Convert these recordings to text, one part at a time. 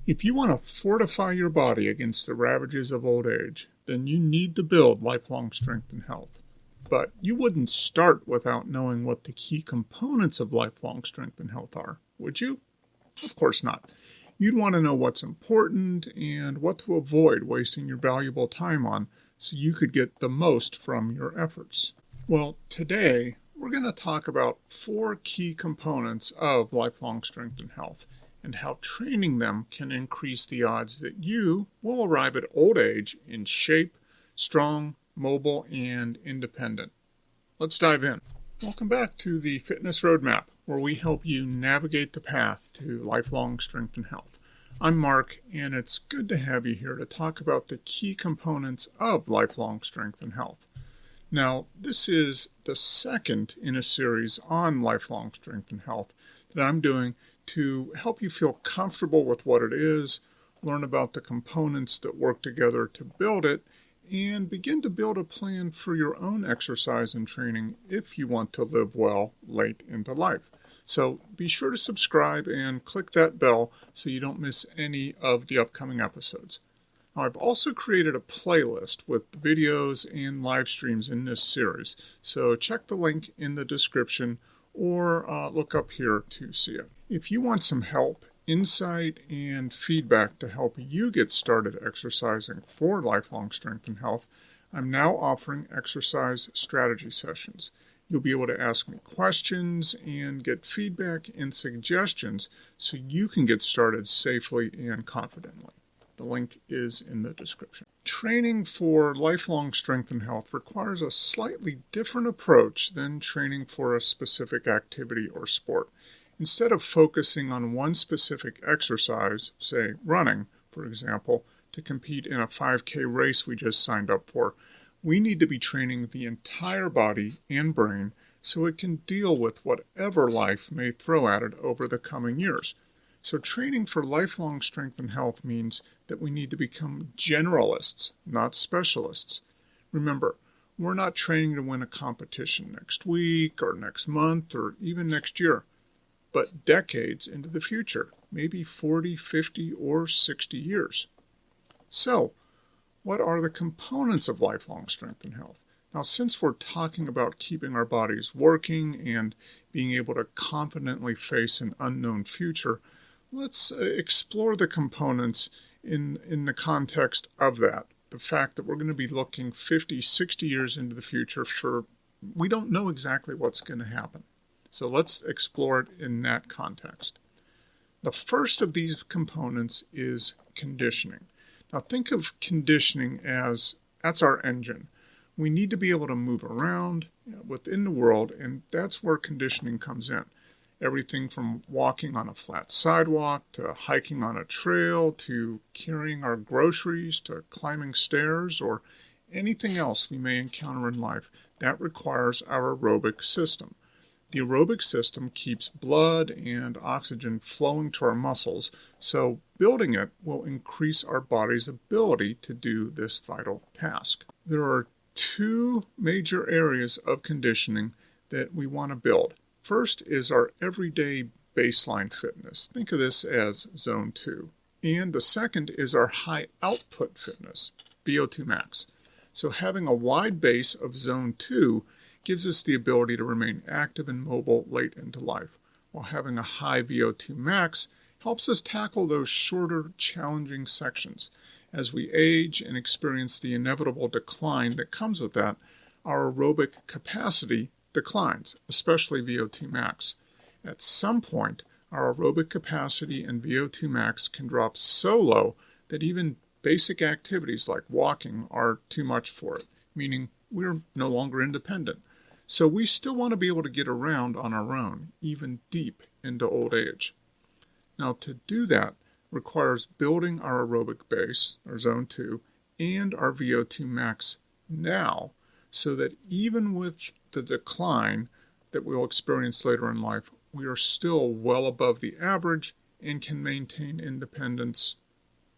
If you want to fortify your body against the ravages of old age, then you need to build lifelong strength and health. But you wouldn't start without knowing what the key components of lifelong strength and health are, would you? Of course not. You'd want to know what's important and what to avoid wasting your valuable time on so you could get the most from your efforts. Well, today we're going to talk about 4 key components of lifelong strength and health and how training them can increase the odds that you will arrive at old age in shape, strong, mobile, and independent. Let's dive in. Welcome back to the Fitness Roadmap, where we help you navigate the path to lifelong strength and health. I'm Mark, and it's good to have you here to talk about the key components of lifelong strength and health. Now, this is the second in a series on lifelong strength and health that I'm doing to help you feel comfortable with what it is, learn about the components that work together to build it, and begin to build a plan for your own exercise and training if you want to live well late into life. So be sure to subscribe and click that bell so you don't miss any of the upcoming episodes. Now, I've also created a playlist with videos and live streams in this series, so check the link in the description or look up here to see it. If you want some help, insight, and feedback to help you get started exercising for lifelong strength and health, I'm now offering exercise strategy sessions. You'll be able to ask me questions and get feedback and suggestions so you can get started safely and confidently. The link is in the description. Training for lifelong strength and health requires a slightly different approach than training for a specific activity or sport. Instead of focusing on one specific exercise, say running, for example, to compete in a 5K race we just signed up for, we need to be training the entire body and brain so it can deal with whatever life may throw at it over the coming years. So training for lifelong strength and health means that we need to become generalists, not specialists. Remember, we're not training to win a competition next week or next month or even next year, but decades into the future, maybe 40, 50, or 60 years. So, what are the components of lifelong strength and health? Now, since we're talking about keeping our bodies working and being able to confidently face an unknown future, let's explore the components in the context of that. The fact that we're going to be looking 50, 60 years into the future we don't know exactly what's going to happen. So let's explore it in that context. The first of these components is conditioning. Now think of conditioning as that's our engine. We need to be able to move around within the world, and that's where conditioning comes in. Everything from walking on a flat sidewalk, to hiking on a trail, to carrying our groceries, to climbing stairs, or anything else we may encounter in life, that requires our aerobic system. The aerobic system keeps blood and oxygen flowing to our muscles, so building it will increase our body's ability to do this vital task. There are 2 major areas of conditioning that we want to build. First is our everyday baseline fitness. Think of this as zone 2. And the second is our high output fitness, VO2 max. So having a wide base of zone 2 gives us the ability to remain active and mobile late into life, while having a high VO2 max helps us tackle those shorter, challenging sections. As we age and experience the inevitable decline that comes with that, our aerobic capacity declines, especially VO2 max. At some point, our aerobic capacity and VO2 max can drop so low that even basic activities like walking are too much for it, meaning we're no longer independent. So we still want to be able to get around on our own, even deep into old age. Now, to do that requires building our aerobic base, our zone 2, and our VO2 max now, so that even with the decline that we'll experience later in life, we are still well above the average and can maintain independence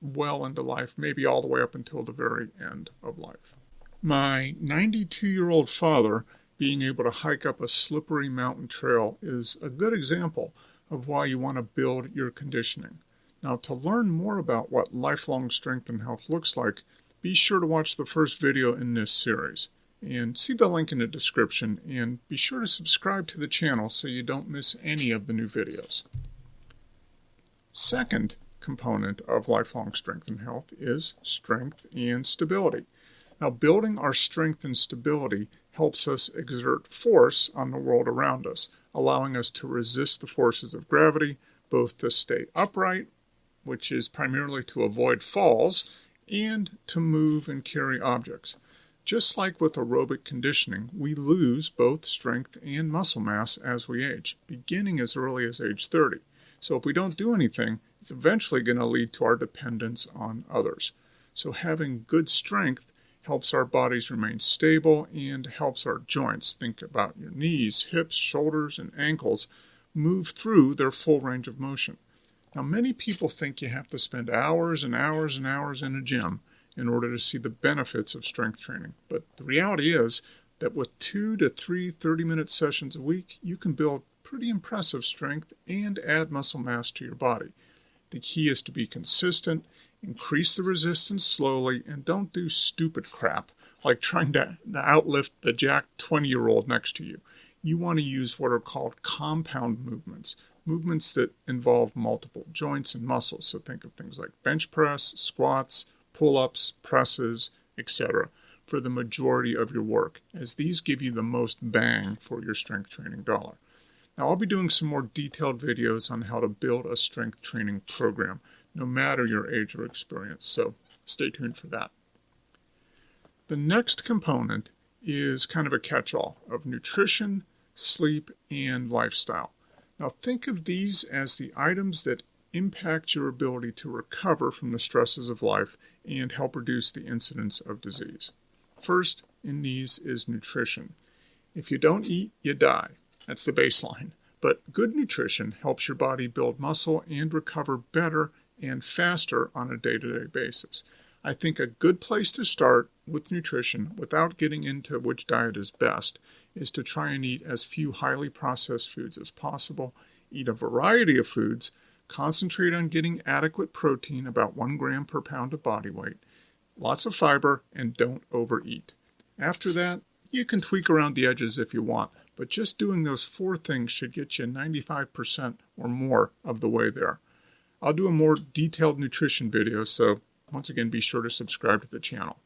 well into life, maybe all the way up until the very end of life. My 92-year-old father being able to hike up a slippery mountain trail is a good example of why you want to build your conditioning. Now, to learn more about what lifelong strength and health looks like, be sure to watch the first video in this series. And see the link in the description, and be sure to subscribe to the channel so you don't miss any of the new videos. Second component of lifelong strength and health is strength and stability. Now, building our strength and stability helps us exert force on the world around us, allowing us to resist the forces of gravity, both to stay upright, which is primarily to avoid falls, and to move and carry objects. Just like with aerobic conditioning, we lose both strength and muscle mass as we age, beginning as early as age 30. So if we don't do anything, it's eventually going to lead to our dependence on others. So having good strength helps our bodies remain stable and helps our joints, think about your knees, hips, shoulders, and ankles, move through their full range of motion. Now, many people think you have to spend hours and hours and hours in a gym in order to see the benefits of strength training. But the reality is that with 2 to 3 30-minute sessions a week, you can build pretty impressive strength and add muscle mass to your body. The key is to be consistent, increase the resistance slowly, and don't do stupid crap like trying to outlift the jacked 20-year-old next to you. You want to use what are called compound movements, movements that involve multiple joints and muscles. So think of things like bench press, squats, pull-ups, presses, etc. for the majority of your work, as these give you the most bang for your strength training dollar. Now, I'll be doing some more detailed videos on how to build a strength training program, no matter your age or experience, so stay tuned for that. The next component is kind of a catch-all of nutrition, sleep, and lifestyle. Now, think of these as the items that impact your ability to recover from the stresses of life and help reduce the incidence of disease. First in these is nutrition. If you don't eat, you die. That's the baseline. But good nutrition helps your body build muscle and recover better and faster on a day-to-day basis. I think a good place to start with nutrition, without getting into which diet is best, is to try and eat as few highly processed foods as possible, eat a variety of foods, concentrate on getting adequate protein, about 1 gram per pound of body weight, lots of fiber, and don't overeat. After that, you can tweak around the edges if you want, but just doing those 4 things should get you 95% or more of the way there. I'll do a more detailed nutrition video, so once again, be sure to subscribe to the channel.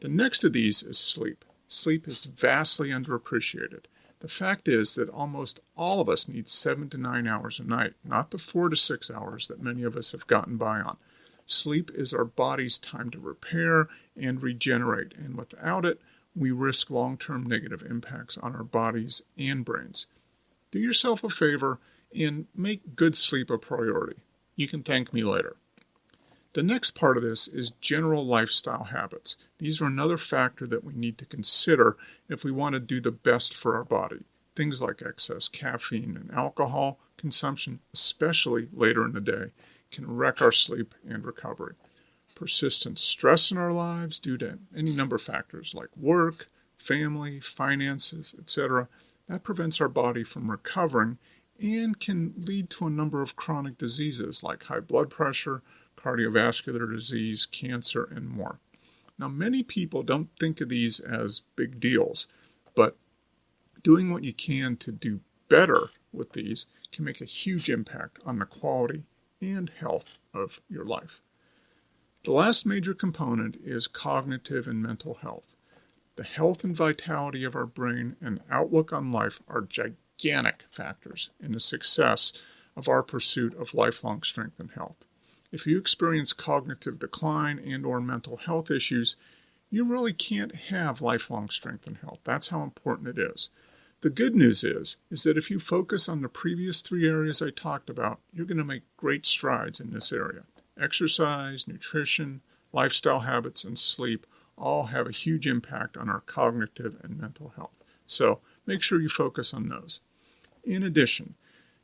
The next of these is sleep. Sleep is vastly underappreciated. The fact is that almost all of us need 7 to 9 hours a night, not the 4 to 6 hours that many of us have gotten by on. Sleep is our body's time to repair and regenerate, and without it, we risk long-term negative impacts on our bodies and brains. Do yourself a favor and make good sleep a priority. You can thank me later. The next part of this is general lifestyle habits. These are another factor that we need to consider if we want to do the best for our body. Things like excess caffeine and alcohol consumption, especially later in the day, can wreck our sleep and recovery. Persistent stress in our lives due to any number of factors like work, family, finances, etc., that prevents our body from recovering and can lead to a number of chronic diseases like high blood pressure, cardiovascular disease, cancer, and more. Now, many people don't think of these as big deals, but doing what you can to do better with these can make a huge impact on the quality and health of your life. The last major component is cognitive and mental health. The health and vitality of our brain and outlook on life are gigantic factors in the success of our pursuit of lifelong strength and health. If you experience cognitive decline and or mental health issues, you really can't have lifelong strength and health. That's how important it is. The good news is that if you focus on the previous 3 areas I talked about, you're going to make great strides in this area. Exercise, nutrition, lifestyle habits, and sleep all have a huge impact on our cognitive and mental health. So make sure you focus on those. In addition,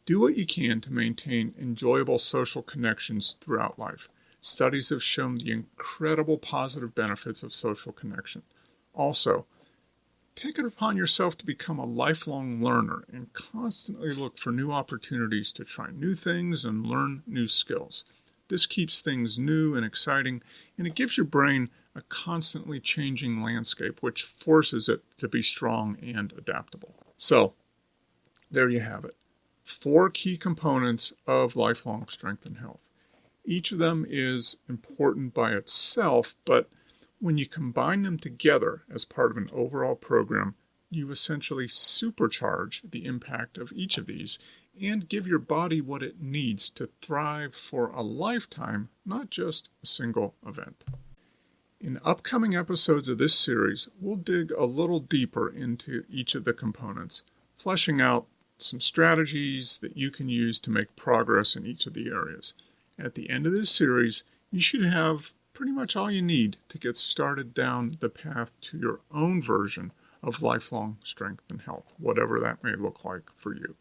do what you can to maintain enjoyable social connections throughout life. Studies have shown the incredible positive benefits of social connection. Also, take it upon yourself to become a lifelong learner and constantly look for new opportunities to try new things and learn new skills. This keeps things new and exciting, and it gives your brain a constantly changing landscape, which forces it to be strong and adaptable. So, there you have it. 4 key components of lifelong strength and health. Each of them is important by itself, but when you combine them together as part of an overall program, you essentially supercharge the impact of each of these and give your body what it needs to thrive for a lifetime, not just a single event. In upcoming episodes of this series, we'll dig a little deeper into each of the components, fleshing out some strategies that you can use to make progress in each of the areas. At the end of this series, you should have pretty much all you need to get started down the path to your own version of lifelong strength and health, whatever that may look like for you.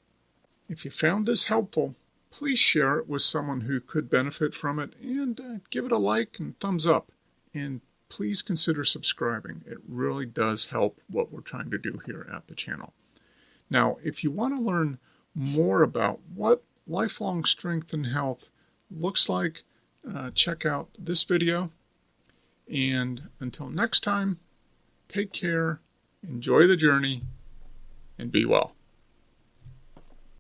If you found this helpful, please share it with someone who could benefit from it, and give it a like and thumbs up. And please consider subscribing. It really does help what we're trying to do here at the channel. Now, if you want to learn more about what lifelong strength and health looks like, check out this video. And until next time, take care, enjoy the journey, and be well.